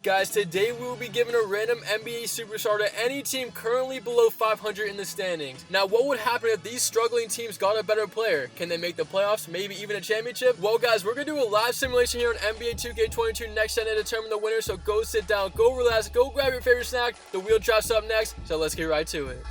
Guys, today we will be giving a random NBA superstar to any team currently below 500 in the standings. Now, what would happen if these struggling teams got a better player? Can they make the playoffs, maybe even a championship? Well, guys, we're going to do a live simulation here on NBA 2K22 next gen to determine the winner, so go sit down, go relax, go grab your favorite snack. The wheel drops up next, so let's get right to it.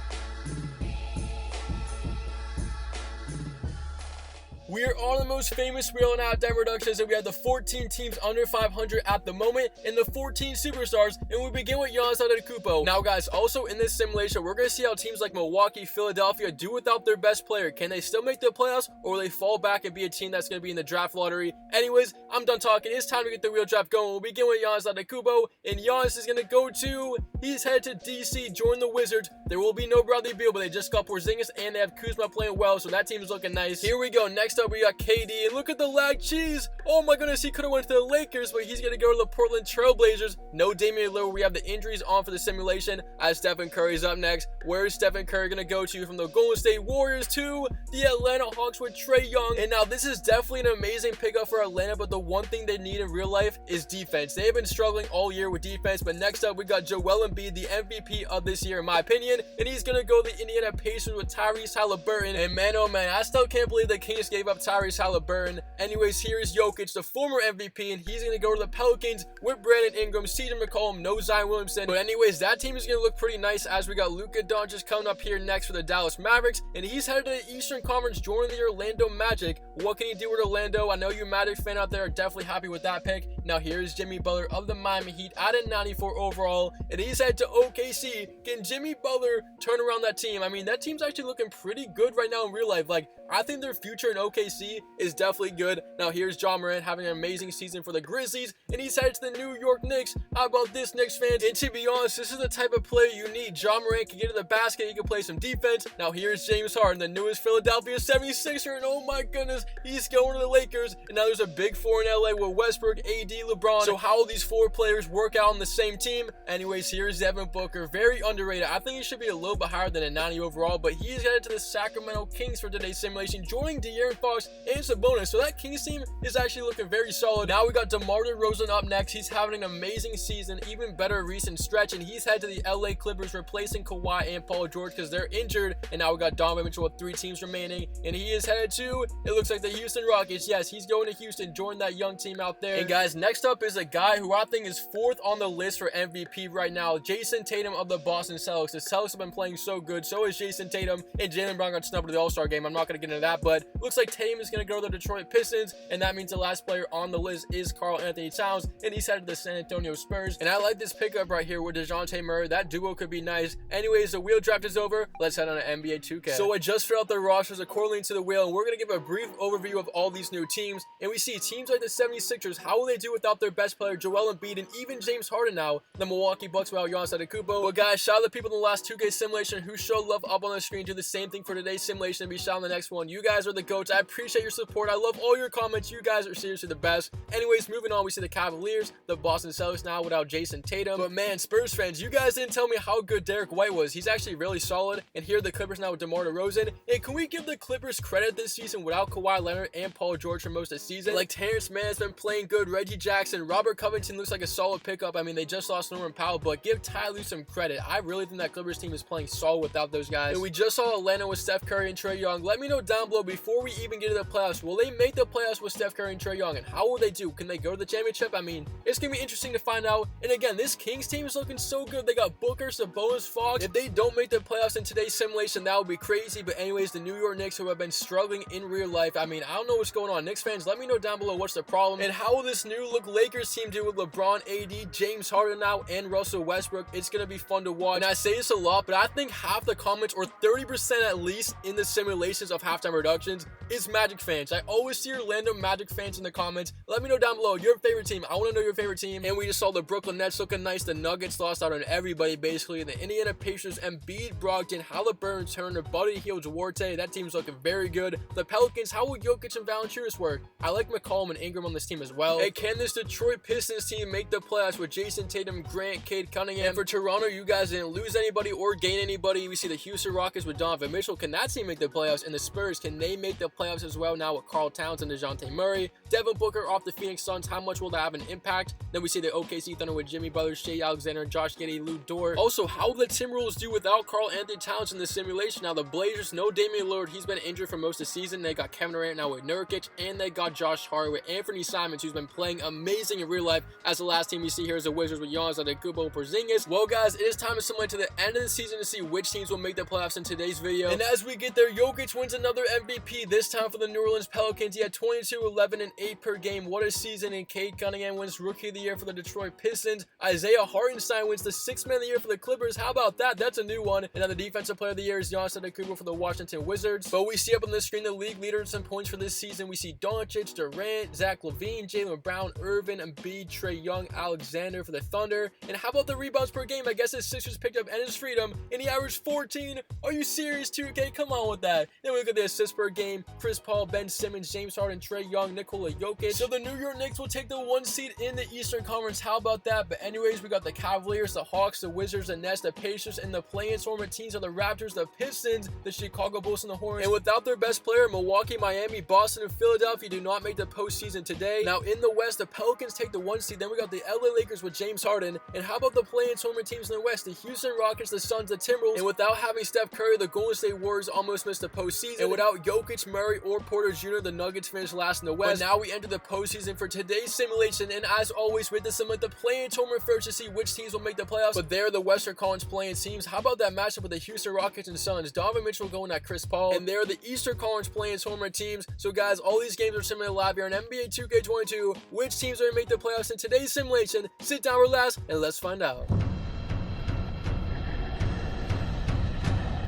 We are on the most famous wheel in Halftime Productions, and we have the 14 teams under 500 at the moment, and the 14 superstars, and we begin with Giannis Antetokounmpo. Now, guys, also in this simulation, we're going to see how teams like Milwaukee, Philadelphia do without their best player. Can they still make the playoffs, or will they fall back and be a team that's going to be in the draft lottery? Anyways, I'm done talking. It's time to get the wheel draft going. We'll begin with Giannis Antetokounmpo, and Giannis is going to go to, he's headed to DC, join the Wizards. There will be no Bradley Beal, but they just got Porzingis, and they have Kuzma playing well, so that team is looking nice. Here we go. Next up, we got KD, and look at the lag cheese. Oh my goodness, he could have went to the Lakers, but he's going to go to the Portland Trailblazers. No Damian Lillard. We have the injuries on for the simulation as Stephen Curry's up next. Where is Stephen Curry going to go to? From the Golden State Warriors to the Atlanta Hawks with Trae Young. And now this is definitely an amazing pickup for Atlanta, but the one thing they need in real life is defense. They have been struggling all year with defense, but next up we got Joel Embiid, the MVP of this year in my opinion, and he's going to go to the Indiana Pacers with Tyrese Haliburton. And man, oh man, I still can't believe the Kings gave up Tyrese Haliburton. Anyways, here is Jokic, the former MVP, and he's going to go to the Pelicans with Brandon Ingram, CJ McCollum, no Zion Williamson. But anyways, that team is going to look pretty nice as we got Luka Doncic coming up here next for the Dallas Mavericks, and he's headed to the Eastern Conference joining the Orlando Magic. What can he do with Orlando? I know you Magic fan out there are definitely happy with that pick. Now here's Jimmy Butler of the Miami Heat at a 94 overall, and he's headed to OKC. Can Jimmy Butler turn around that team? I mean, that team's actually looking pretty good right now in real life. Like, I think their future in OKC is definitely good. Now here's Ja Morant having an amazing season for the Grizzlies, and he's headed to the New York Knicks. How about this, Knicks fans? And to be honest, this is the type of player you need. Ja Morant can get to the basket, he can play some defense. Now here's James Harden, the newest Philadelphia 76er, and oh my goodness, he's going to the Lakers. And now there's a big four in LA with Westbrook, AD, LeBron. So how will these four players work out on the same team? Anyways, here's Devin Booker, very underrated. I think he should be a little bit higher than a 90 overall, but he is headed to the Sacramento Kings for today's simulation, joining De'Aaron Fox and Sabonis. So that Kings team is actually looking very solid. Now we got DeMar DeRozan up next. He's having an amazing season, even better recent stretch, and he's headed to the LA Clippers, replacing Kawhi and Paul George because they're injured. And now we got Donovan Mitchell with 3 teams remaining, and he is headed to, it looks like, the Houston Rockets. Yes, he's going to Houston, join that young team out there. And guys, next up is a guy who I think is 4th on the list for MVP right now, Jason Tatum of the Boston Celtics. The Celtics have been playing so good, so is Jason Tatum, and Jaylen Brown got snubbed to the All-Star game. I'm not going to get into that, but looks like Tatum is going to go to the Detroit Pistons, and that means the last player on the list is Karl Anthony Towns, and he's headed to the San Antonio Spurs. And I like this pickup right here with DeJounte Murray. That duo could be nice. Anyways, the wheel draft is over. Let's head on to NBA 2K. So I just filled out the rosters according to the wheel, and we're going to give a brief overview of all these new teams. And we see teams like the 76ers, how will they do without their best player, Joel Embiid, and even James Harden now? The Milwaukee Bucks without Giannis Antetokounmpo. But guys, shout out to the people in the last 2K simulation who showed love up on the screen. Do the same thing for today's simulation and be shout out in the next one. You guys are the GOATs. I appreciate your support. I love all your comments. You guys are seriously the best. Anyways, moving on, we see the Cavaliers, the Boston Celtics now without Jason Tatum. But man, Spurs fans, you guys didn't tell me how good Derek White was. He's actually really solid. And here are the Clippers now with DeMar DeRozan. And can we give the Clippers credit this season without Kawhi Leonard and Paul George for most of the season? Like, Terrence Mann has been playing good. Reggie Jackson, Robert Covington looks like a solid pickup. I mean, they just lost Norman Powell, but give Ty Lue some credit. I really think that Clippers team is playing solid without those guys. And we just saw Atlanta with Steph Curry and Trae Young. Let me know down below before we even get to the playoffs. Will they make the playoffs with Steph Curry and Trae Young? And how will they do? Can they go to the championship? I mean, it's going to be interesting to find out. And again, this Kings team is looking so good. They got Booker, Sabonis, Fox. If they don't make the playoffs in today's simulation, that would be crazy. But anyways, the New York Knicks, who have been struggling in real life, I mean, I don't know what's going on. Knicks fans, let me know down below what's the problem. And how will this new look Lakers team do with LeBron, AD, James Harden now, and Russell Westbrook? It's going to be fun to watch. And I say this a lot, but I think half the comments, or 30% at least, in the simulations of Halftime Productions is Magic fans. I always see Orlando Magic fans in the comments. Let me know down below your favorite team. I want to know your favorite team. And we just saw the Brooklyn Nets looking nice. The Nuggets lost out on everybody basically. The Indiana Pacers, Embiid, Brogdon, Haliburton, Turner, Buddy Hield, Duarte. That team's looking very good. The Pelicans, how will Jokic and Valanciunas work? I like McCollum and Ingram on this team as well. And can this Detroit Pistons team make the playoffs with Jason Tatum, Grant, Cade Cunningham? And for Toronto, you guys didn't lose anybody or gain anybody. We see the Houston Rockets with Donovan Mitchell. Can that team make the playoffs? And the Spurs Spurs, can they make the playoffs as well now with Karl Towns and DeJounte Murray? Devin Booker off the Phoenix Suns, how much will that have an impact? Then we see the OKC Thunder with Jimmy Butler, Shai Alexander, Josh Giddey, Lou Dort. Also, how will the Timberwolves do without Karl Anthony Towns in the simulation? Now the Blazers, no Damian Lillard, he's been injured for most of the season. They got Kevin Durant now with Nurkic, and they got Josh Hart with Anthony Simons, who's been playing amazing in real life, as the last team we see here is the Wizards with Giannis Antetokounmpo, Porzingis. Well guys, it is time to simulate to the end of the season to see which teams will make the playoffs in today's video. And as we get there, Jokic wins another MVP, this time for the New Orleans Pelicans. He had 22, 11, and 8 per game. What a season. And Cade Cunningham wins Rookie of the Year for the Detroit Pistons. Isaiah Hartenstein wins the 6th Man of the Year for the Clippers. How about that? That's a new one. And now the Defensive Player of the Year is Giannis Antetokounmpo for the Washington Wizards. But we see up on the screen the league leaders in points for this season. We see Doncic, Durant, Zach LaVine, Jaylen Brown, Irvin, Embiid, Trae Young, Alexander for the Thunder. And how about the rebounds per game? I guess his Sixers picked up Enes Freedom, and he averaged 14. Are you serious, 2K? Come on with that. Then we look at the assists per game. Chris Paul, Ben Simmons, James Harden, Trae Young, Nikola Jokic. So the New York Knicks will take the 1 seed in the Eastern Conference. How about that? But anyways, we got the Cavaliers, the Hawks, the Wizards, the Nets, the Pacers, and the play-in tournament teams are the Raptors, the Pistons, the Chicago Bulls, and the Hornets. And without their best player, Milwaukee, Miami, Boston, and Philadelphia do not make the postseason today. Now in the West, the Pelicans take the 1 seed. Then we got the LA Lakers with James Harden. And how about the play-in tournament teams in the West? The Houston Rockets, the Suns, the Timberwolves. And without having Steph Curry, the Golden State Warriors almost missed the postseason. And without Jokic, Murray, or Porter Jr., the Nuggets finished last in the West. But now we enter the postseason for today's simulation. And as always, we had to simulate the play-in tournament first to see which teams will make the playoffs. But they're the Western Conference play-in teams. How about that matchup with the Houston Rockets and Suns? Donovan Mitchell going at Chris Paul. And they're the Eastern Conference play-in tournament teams. So guys, all these games are simulated live here on NBA 2K22. Which teams are going to make the playoffs in today's simulation? Sit down, relax, and let's find out.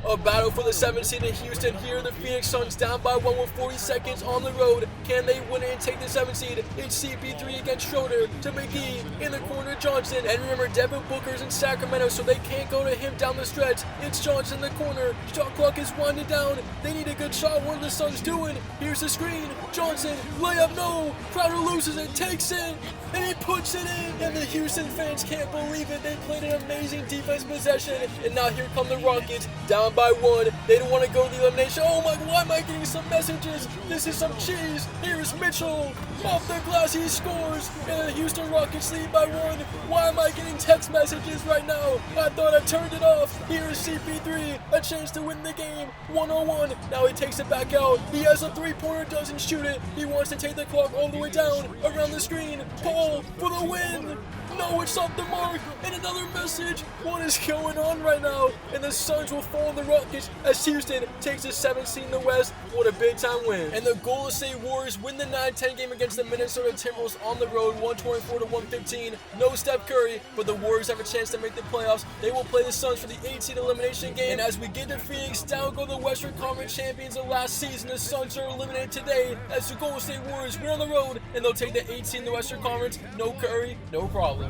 A battle for the 7th seed in Houston. Here, the Phoenix Suns down by 1 with 40 seconds on the road. Can they win it and take the 7th seed? It's CP3 against Schroeder to McGee in the corner, Johnson. And remember, Devin Booker's in Sacramento, so they can't go to him down the stretch. It's Johnson in the corner. Shot clock is winding down. They need a good shot. What are the Suns doing? Here's the screen. Johnson, layup, no. Crowder loses it, takes it, and he puts it in. And the Houston fans can't believe it. They played an amazing defense possession. And now here come the Rockets, down by 1. They don't want to go to the elimination. Oh my, why am I getting some messages? This is some cheese. Here's Mitchell. Off the glass, he scores. And the Houston Rockets lead by 1. Why am I getting text messages right now? I thought I turned it off. Here's CP3. A chance to win the game. 101. Now he takes it back out. He has a three-pointer, doesn't shoot it. He wants to take the clock all the way down. Around the screen. Paul for the win. No, it's off the mark, and another message. What is going on right now? And the Suns will fall on the Rockets as Houston takes the 7th seed in the West. What a big time win. And the Golden State Warriors win the 9-10 game against the Minnesota Timberwolves on the road, 124-115. No Steph Curry, but the Warriors have a chance to make the playoffs. They will play the Suns for the 8th seed elimination game. And as we get to Phoenix, down go the Western Conference champions of last season. The Suns are eliminated today as the Golden State Warriors win on the road, and they'll take the 8th seed in the Western Conference. No Curry, no problem.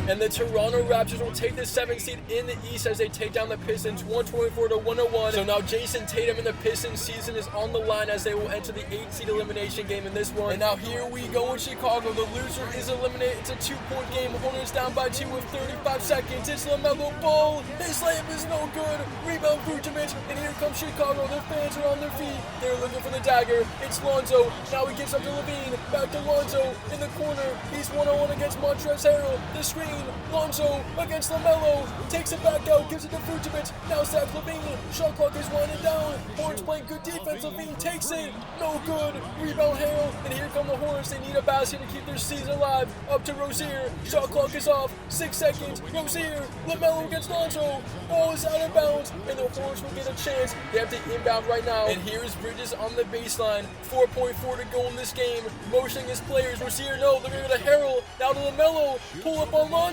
And the Toronto Raptors will take the 7th seed in the East as they take down the Pistons 124-101. So now Jason Tatum and the Pistons season is on the line as they will enter the 8th seed elimination game in this one. And now here we go in Chicago. The loser is eliminated. It's a 2-point game. Hornets down by 2 with 35 seconds. It's LaMelo Ball. His layup is no good. Rebound Vucevic. And here comes Chicago. The fans are on their feet. They're looking for the dagger. It's Lonzo. Now he gives up to LaVine. Back to Lonzo in the corner. He's 1-on-1 against Montrezl Harrell. The screen. Lonzo against LaMelo, takes it back out, gives it to Vucevic. Now Zach LaVine, shot clock is winding down. Hornets playing good defense. LaVine takes it, no good. Rebound Harrell, and here come the Hornets. They need a basket to keep their season alive. Up to Rozier, shot clock is off. 6 seconds. Rozier, LaMelo against Lonzo. Ball is out of bounds, and the Hornets will get a chance. They have to inbound right now. And here's Bridges on the baseline. 4.4 to go in this game. Motioning his players. Rozier, no, they're going to Harrell. Now to LaMelo, pull up on Lonzo.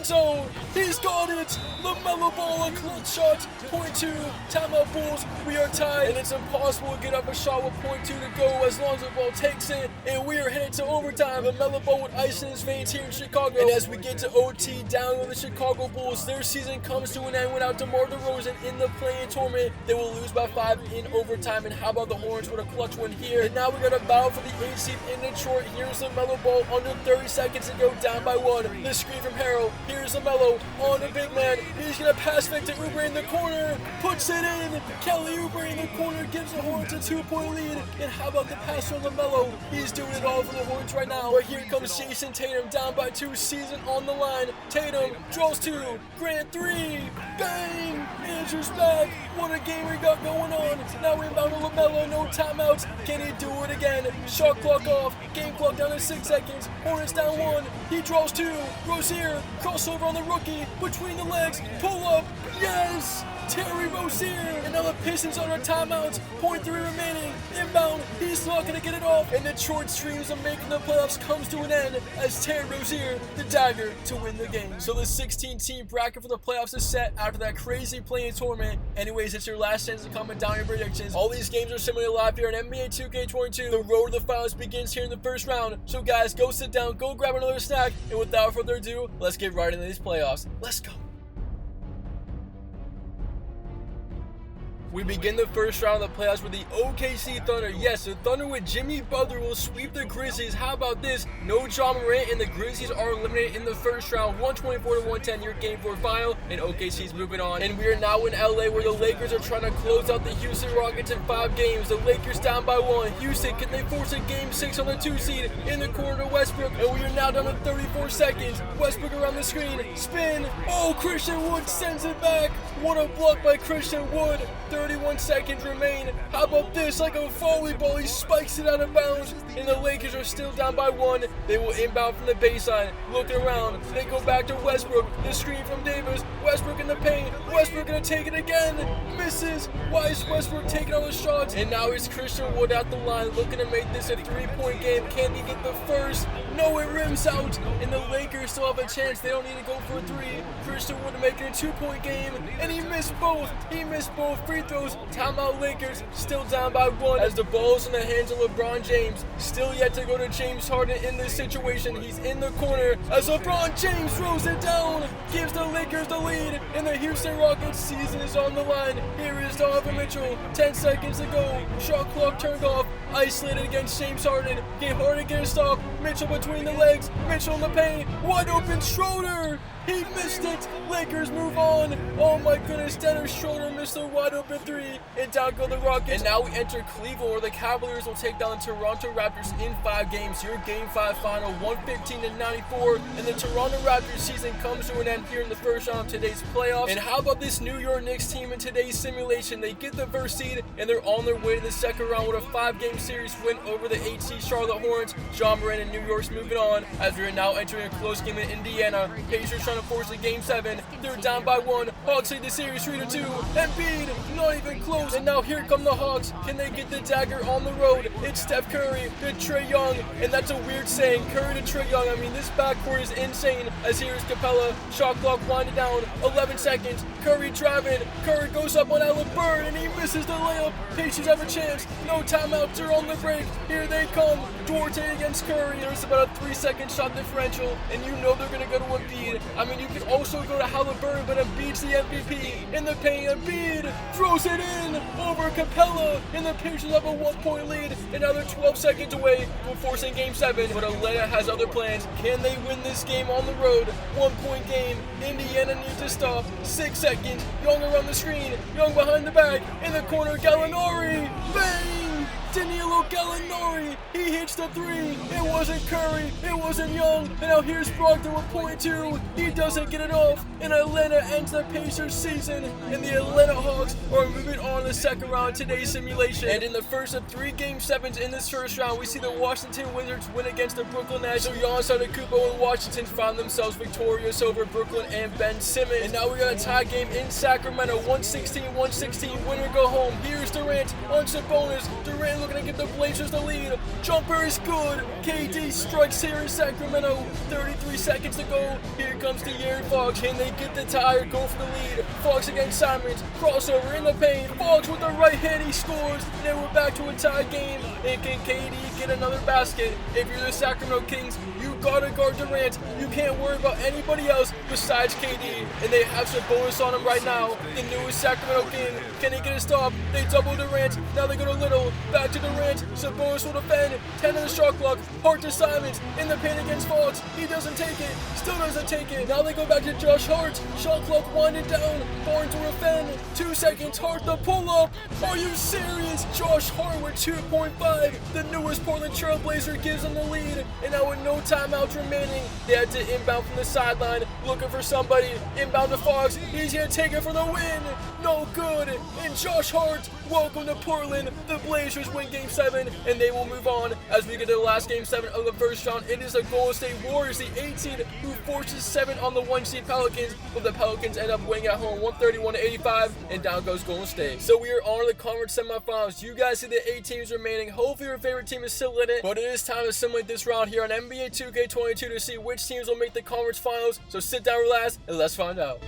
He's got it. LaMelo Ball, a clutch shot. Point 2. Timeout Bulls. We are tied, and it's impossible to get up a shot with .2 to go as Lonzo Ball takes it, and we are headed to overtime. LaMelo Ball with ice in his veins here in Chicago. And as we get to OT, down with the Chicago Bulls, their season comes to an end without DeMar DeRozan in the play-in tournament. They will lose by 5 in overtime. And how about the Hornets with a clutch win here? And now we got a battle for the 8th seed in Detroit. Here's LaMelo Ball under 30 seconds to go, down by 1. The screen from Harrell. Here's LaMelo on the big man. He's going to pass fake to Oubre in the corner. Puts it in. Kelly Oubre in the corner gives the Hornets a 2-point lead. And how about the pass from LaMelo? He's doing it all for the Hornets right now. But here comes Jason Tatum down by 2, season on the line. Tatum draws 2. Grant 3. Bang! Answers back. What a game we got going on. Now inbound to LaMelo. No timeouts. Can he do it again? Shot clock off. Game clock down to 6 seconds. Hornets down 1. He draws 2. Rozier. Crossover on the rookie. Between the legs. Pull up. Yes! Terry Rozier. And now the Pistons under timeouts. 0.3 remaining. Inbound. He's not going to get it off. And Detroit's dreams of making the playoffs comes to an end as Terry Rozier, the dagger, to win the game. So the 16-team bracket for the playoffs is set after that crazy play-in tournament. Anyways, it's your last chance to comment down your predictions. All these games are similarly live here on NBA 2K22. The road to the finals begins here in the first round. So guys, go sit down, go grab another snack, and without further ado, let's get right into these playoffs. Let's go. We begin the first round of the playoffs with the OKC Thunder. Yes, the Thunder with Jimmy Butler will sweep the Grizzlies. How about this? No Ja Morant, and the Grizzlies are eliminated in the first round. 124-110, your game 4 final, and OKC's moving on. And we are now in LA where the Lakers are trying to close out the Houston Rockets in 5 games. The Lakers down by 1. Houston, can they force a game 6 on the 2 seed? In the corner to Westbrook, and we are now down to 34 seconds. Westbrook around the screen, spin. Oh, Christian Wood sends it back. What a block by Christian Wood. 31 seconds remain. How about this? Like a volleyball, he spikes it out of bounds. And the Lakers are still down by 1. They will inbound from the baseline. Looking around. They go back to Westbrook. The screen from Davis. Westbrook in the paint. Westbrook gonna take it again. Misses. Why is Westbrook taking all the shots? And now it's Christian Wood at the line looking to make this a 3-point game. Can he get the first? No, it rims out. And the Lakers still have a chance. They don't need to go for a 3. Christian Wood making a 2-point game. And he missed both. He missed both free throws. Timeout Lakers still down by 1 as the ball's in the hands of LeBron James. Still yet to go to James Harden in this situation. He's in the corner as LeBron James throws it down. Gives the Lakers the lead. And the Houston Rockets season is on the line. Here is Donovan Mitchell. 10 seconds to go. Shot clock turned off. Isolated against James Harden. Get Harden get a stop. Mitchell between the legs. Mitchell in the paint. Wide open Schroeder. He missed it. Lakers move on. Oh my goodness, Dennis Schroeder missed a wide open 3. And down go the Rockets. And now we enter Cleveland where the Cavaliers will take down the Toronto Raptors in 5 games. Your game 5 final, 115-94. And the Toronto Raptors season comes to an end here in the first round of today's playoffs. And how about this New York Knicks team in today's simulation? They get the first seed and they're on their way to the second round with a 5-game series win over the 8-seed Charlotte Hornets. Ja Morant and New York's moving on as we are now entering a close game in Indiana. Pacers trying to force a game 7. They're down by 1. Hawks lead the series 3-2. Embiid, not even close. And now here come the Hawks. Can they get the dagger on the road? It's Steph Curry to Trae Young. And that's a weird saying. Curry to Trae Young. I mean, this backcourt is insane. As here's Capella. Shot clock winding down. 11 seconds. Curry driving. Curry goes up on Allen Bird and he misses the layup. Pacers have a chance. No timeouts. They're on the break. Here they come. Duarte against Curry. There's about a 3-second shot differential. And you know they're going to go to Embiid. I mean, you can also go to Halliburton, but Embiid's the MVP. In the paint, Embiid throws it in over Capella. And the Pacers have a 1-point lead. And now they're 12 seconds away from forcing game 7. But Atlanta has other plans. Can they win this game on the road? 1-point game. Indiana needs to stop. 6 seconds. Young around the screen. Young behind the back. In the corner, Gallinari. Bang! Danilo Gallinari, he hits the 3. It wasn't Curry, it wasn't Young. And now here's Brogdon with .2. He doesn't get it off. And Atlanta ends the Pacers season. And the Atlanta Hawks are moving on to the second round of today's simulation. And in the first of 3 game 7s in this first round, we see the Washington Wizards win against the Brooklyn Nets. So Giannis Antetokounmpo and Washington found themselves victorious over Brooklyn and Ben Simmons. And now we got a tie game in Sacramento, 116-116. Winner go home. Here's Durant on Sabonis. Durant looking to give the Blazers the lead. Jumper is good. KD strikes here in Sacramento. 33 seconds to go. Here comes De'Aaron Fox. Can they get the tie or go for the lead? Fox against Simons. Crossover in the paint. Fox with the right hand. He scores. Then we're back to a tie game. And can KD get another basket? If you're the Sacramento Kings, you gotta guard Durant. You can't worry about anybody else besides KD. And they have Sabonis on him right now. The newest Sacramento King. Can he get a stop? They double Durant. Now they go to Little. Back to Durant. Sabonis will defend. 10 in the shot clock. Hart to Simons. In the paint against Fox. He doesn't take it. Still doesn't take it. Now they go back to Josh Hart. Shot clock winding down. Barnes will defend. 2 seconds. Hart the pull up. Are you serious? Josh Hart with 2.5. The newest Portland Trailblazer gives them the lead. And now with no timeouts remaining, they had to inbound from the sideline, looking for somebody. Inbound to Fox. He's gonna take it for the win. No good. And Josh Hart, welcome to Portland. The Blazers win Game 7, and they will move on as we get to the last Game 7 of the first round. It is the Golden State Warriors, the 8 seed, who forces 7 on the 1 seed Pelicans, but the Pelicans end up winning at home 131-85, and down goes Golden State. So we are on the conference semifinals. You guys see the 8 teams remaining. Hopefully your favorite team is still in it, but it is time to simulate this round here on NBA 2K22 to see which teams will make the conference finals. So sit down, relax, and let's find out.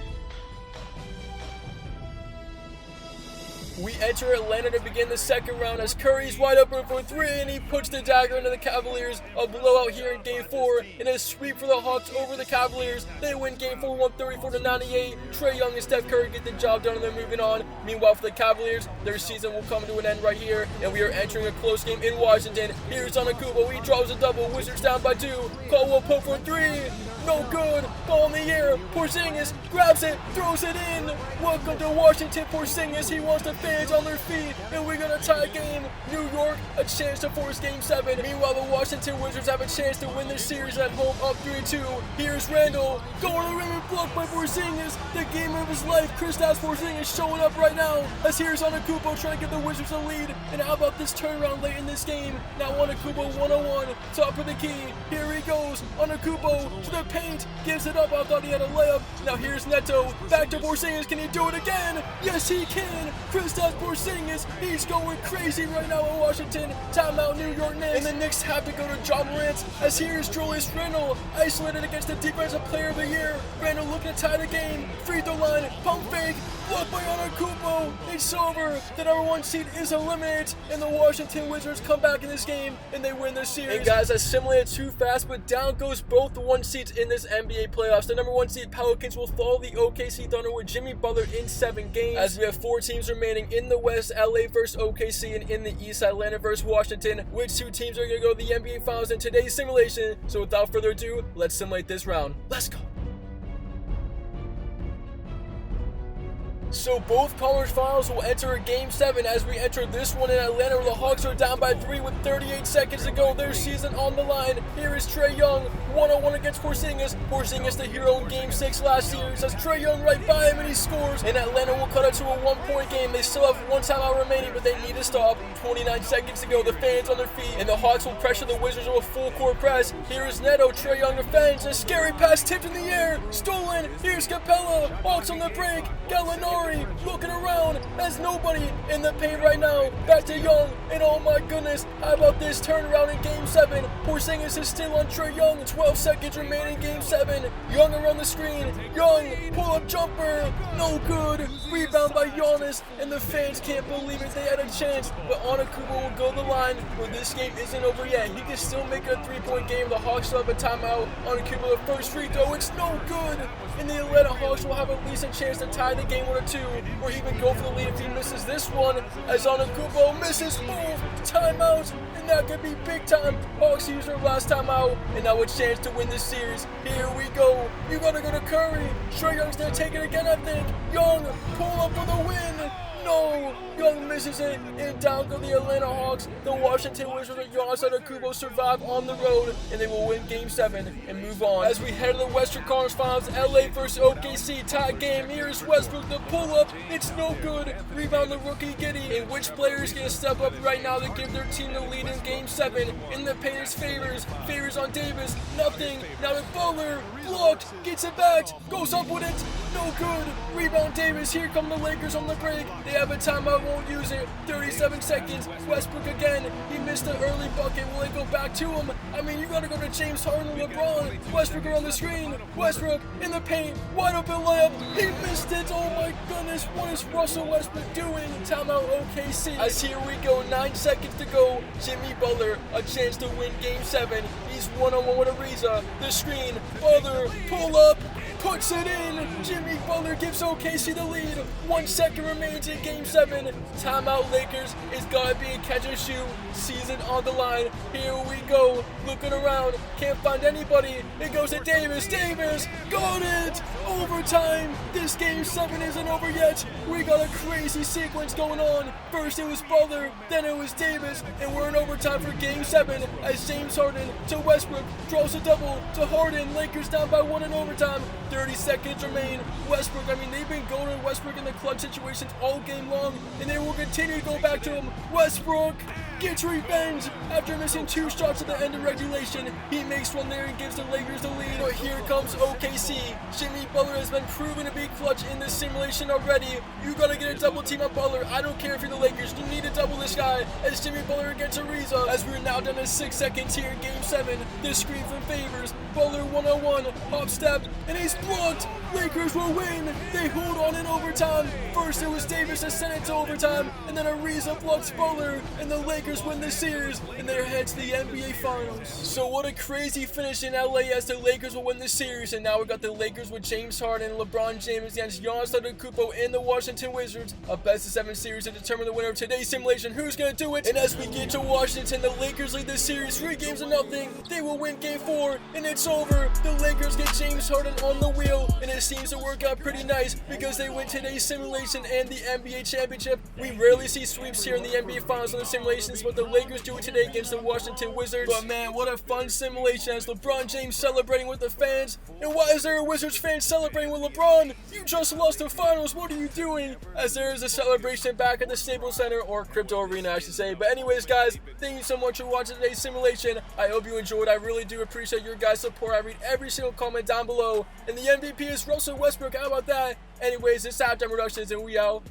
We enter Atlanta to begin the second round as Curry's wide open for 3 and he puts the dagger into the Cavaliers. A blowout here in Game 4 and a sweep for the Hawks over the Cavaliers. They win Game 4 134-98. Trae Young and Steph Curry get the job done and they're moving on. Meanwhile for the Cavaliers, their season will come to an end right here and we are entering a close game in Washington. Here's Antetokounmpo, he draws a double. Wizards down by 2. Caldwell Pope for 3. No good. Ball in the air. Porzingis grabs it, throws it in. Welcome to Washington. Porzingis, he wants the fans on their feet, and we're gonna tie game. New York, a chance to force Game 7. Meanwhile, the Washington Wizards have a chance to win this series at home, up 3-2. Here's Randall going to the rim and blocked by Porzingis. The game of his life. Kristaps Porzingis showing up right now. As here's Antetokounmpo trying to give the Wizards a lead. And how about this turnaround late in this game? Now Antetokounmpo 1-on-1, top of the key. Here he goes. Antetokounmpo to the paint, gives it up. I thought he had a layup. Now here's Neto, back to Porzingis. Can he do it again? Yes, he can. Kristaps Porzingis, he's going crazy right now in Washington. Timeout, New York Knicks. And the Knicks have to go to Ja Morant. As here's Julius Randle, isolated against the Defensive Player of the Year. Randle looking to tie the game. Free throw line, pump fake, blocked by Antetokounmpo. It's over. The number 1 seed is eliminated, and the Washington Wizards come back in this game and they win this series. And guys, I simulated too fast, but down goes both the 1 seeds in this NBA playoffs. The number 1 seed Pelicans will follow the OKC Thunder with Jimmy Butler in 7 games. As we have 4 teams remaining in the West, LA versus OKC, and in the East, Atlanta versus Washington. Which 2 teams are going to go to the NBA Finals in today's simulation? So without further ado, let's simulate this round. Let's go. So both conference finals will enter a Game 7 as we enter this one in Atlanta where the Hawks are down by 3 with 38 seconds to go. Their season on the line. Here is Trae Young, 1-on-1 against Porzingis. Porzingis the hero in Game 6 last series as Trae Young right by him and he scores. And Atlanta will cut it to a 1-point game. They still have 1 timeout remaining, but they need to stop. 29 seconds to go. The fans on their feet. And the Hawks will pressure the Wizards with a full court press. Here is Neto. Trae Young defends. A scary pass tipped in the air. Stolen. Here's Capella. Hawks on the break. Gallinari looking around as nobody in the paint right now. Back to Young, and oh my goodness, how about this turnaround in Game 7? Porzingis is still on Trae Young. 12 seconds remaining in Game 7. Young around the screen. Young, pull-up jumper. No good. Rebound by Giannis, and the fans can't believe it. They had a chance, but Antetokounmpo will go the line. But this game isn't over yet. He can still make a 3-point game. The Hawks still have a timeout. Antetokounmpo the first free throw. It's no good. And the Atlanta Hawks will have at least a chance to tie the game with a 2, or even go for the lead if he misses this one, as Antetokounmpo misses both timeouts, and that could be big time. Hawks use their last timeout, and now a chance to win this series. Here we go. You gotta go to Curry. Trae Young's gonna take it again, I think. Young, pull up for the win. No! Young misses it, and down go the Atlanta Hawks. The Washington Wizards and Giannis Antetokounmpo survive on the road, and they will win Game 7 and move on. As we head to the Western Conference Finals, LA versus OKC, tie game. Here's Westbrook, the pull-up. It's no good. Rebound the rookie Giddey. And which player is going to step up right now to give their team the lead in Game 7? In the painters' favors on Davis. Nothing. Now to Butler. Blocked. Gets it back. Goes up with it. No good. Rebound Davis. Here come the Lakers on the break. They have a timeout, won't use it. 37 seconds. Westbrook again. He missed the early bucket. Will it go back to him? I mean, you gotta go to James Harden and LeBron. Westbrook are on the screen. Westbrook in the paint. Wide open layup. He missed it. Oh my goodness. What is Russell Westbrook doing? Timeout OKC. As here we go. 9 seconds to go. Jimmy Butler, a chance to win Game 7. He's one-on-one with Ariza. The screen. Butler, pull up. Puts it in. Jimmy Butler gives OKC the lead. 1 second remains in Game 7. Timeout Lakers. It's gotta be a catch and shoot. Season on the line. Here we go. Looking around. Can't find anybody. It goes to Davis. Davis. Got it. Overtime. This Game 7 isn't over yet. We got a crazy sequence going on. First it was Butler. Then it was Davis. And we're in overtime for Game 7 as James Harden to Westbrook. Draws a double to Harden. Lakers down by 1 in overtime. 30 seconds remain. Westbrook, I mean, they've been going to Westbrook in the clutch situations all game long, and they will continue to go back to him. Westbrook gets revenge after missing 2 shots at the end of regulation. He makes one there and gives the Lakers the lead. But here comes OKC. Jimmy Butler has been proven to be clutch in this simulation already. You gotta get a double team on Butler. I don't care if you're the Lakers. You need to double this guy as Jimmy Butler gets Ariza. As we're now down to 6 seconds here in Game 7. This screen from Favors. Butler 1-on-1. Hop stepped, and he's blocked. Lakers will win. They hold on in overtime. First it was Davis that sent it to overtime, and then Ariza blocks Butler, and the Lakers win the series, and they're headed to the NBA Finals. So what a crazy finish in LA as the Lakers will win the series, and now we got the Lakers with James Harden and LeBron James against Giannis Antetokounmpo and the Washington Wizards. A best-of-7 series to determine the winner of today's simulation. Who's gonna do it? And as we get to Washington, the Lakers lead this series 3 games to nothing. They will win Game 4, and it's over. The Lakers get James Harden on the wheel, and it seems to work out pretty nice because they win today's simulation and the NBA championship. We rarely see sweeps here in the NBA Finals on the simulations, but the Lakers do it today against the Washington Wizards. But man, what a fun simulation as LeBron James celebrating with the fans. And why is there a Wizards fan celebrating with LeBron? You just lost the finals. What are you doing? As there is a celebration back at the Staples Center, or Crypto Arena, I should say. But anyways, guys, thank you so much for watching today's simulation. I hope you enjoyed. I really do appreciate your guys' support. I read every single comment down below. And the MVP is Russell Westbrook. How about that? Anyways, it's Halftime Productions, and we out.